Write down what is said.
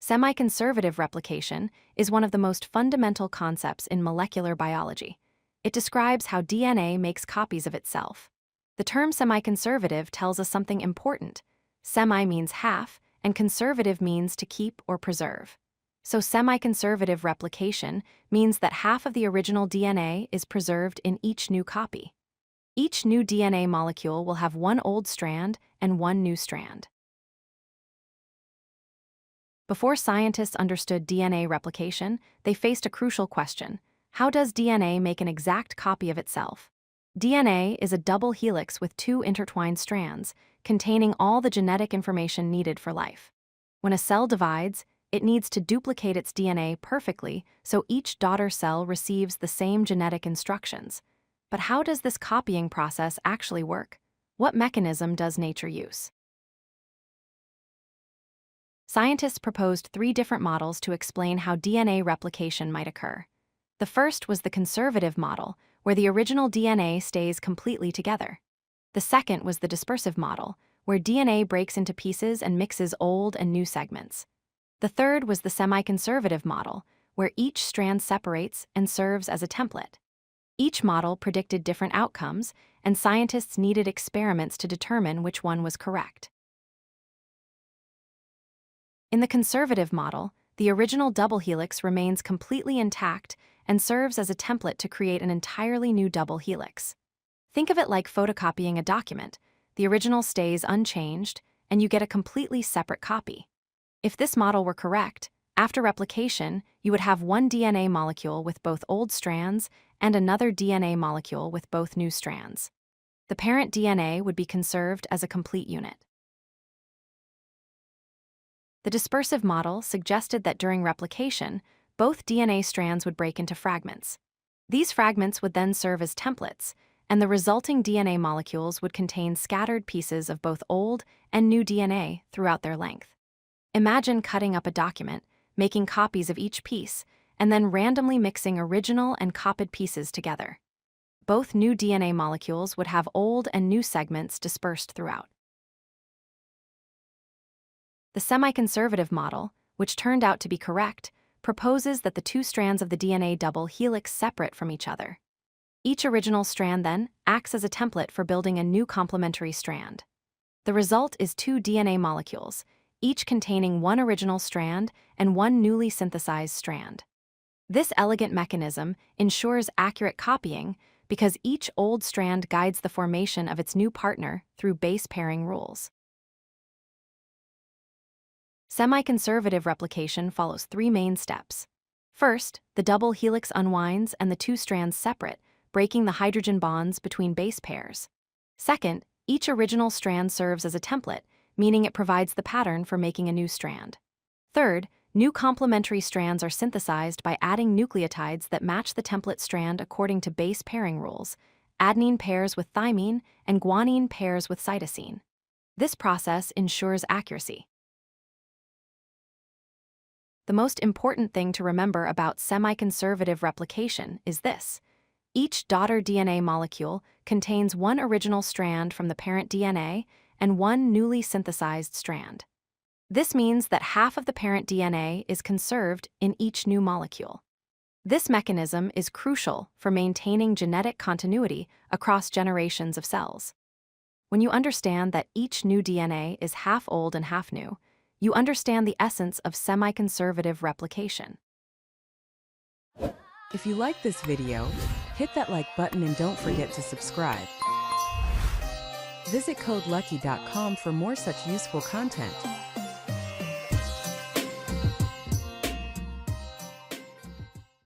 Semiconservative replication is one of the most fundamental concepts in molecular biology. It describes how DNA makes copies of itself. The term semiconservative tells us something important. Semi means half, and conservative means to keep or preserve. So semiconservative replication means that half of the original DNA is preserved in each new copy. Each new DNA molecule will have one old strand and one new strand. Before scientists understood DNA replication, they faced a crucial question. How does DNA make an exact copy of itself? DNA is a double helix with two intertwined strands, containing all the genetic information needed for life. When a cell divides, it needs to duplicate its DNA perfectly so each daughter cell receives the same genetic instructions. But how does this copying process actually work? What mechanism does nature use? Scientists proposed 3 different models to explain how DNA replication might occur. The first was the conservative model, where the original DNA stays completely together. The second was the dispersive model, where DNA breaks into pieces and mixes old and new segments. The third was the semiconservative model, where each strand separates and serves as a template. Each model predicted different outcomes, and scientists needed experiments to determine which one was correct. In the conservative model, the original double helix remains completely intact and serves as a template to create an entirely new double helix. Think of it like photocopying a document. The original stays unchanged, and you get a completely separate copy. If this model were correct, after replication, you would have one DNA molecule with both old strands and another DNA molecule with both new strands. The parent DNA would be conserved as a complete unit. The dispersive model suggested that during replication, both DNA strands would break into fragments. These fragments would then serve as templates, and the resulting DNA molecules would contain scattered pieces of both old and new DNA throughout their length. Imagine cutting up a document, making copies of each piece, and then randomly mixing original and copied pieces together. Both new DNA molecules would have old and new segments dispersed throughout. The semiconservative model, which turned out to be correct, proposes that the two strands of the DNA double helix separate from each other. Each original strand then acts as a template for building a new complementary strand. The result is 2 DNA molecules, each containing one original strand and one newly synthesized strand. This elegant mechanism ensures accurate copying because each old strand guides the formation of its new partner through base pairing rules. Semiconservative replication follows 3 main steps. First, the double helix unwinds and the 2 strands separate, breaking the hydrogen bonds between base pairs. Second, each original strand serves as a template, meaning it provides the pattern for making a new strand. Third, new complementary strands are synthesized by adding nucleotides that match the template strand according to base pairing rules. Adenine pairs with thymine and guanine pairs with cytosine. This process ensures accuracy. The most important thing to remember about semiconservative replication is this. Each daughter DNA molecule contains one original strand from the parent DNA and one newly synthesized strand. This means that half of the parent DNA is conserved in each new molecule. This mechanism is crucial for maintaining genetic continuity across generations of cells. When you understand that each new DNA is half old and half new, you understand the essence of semiconservative replication. If you like this video, hit that like button and don't forget to subscribe. Visit codelucky.com for more such useful content.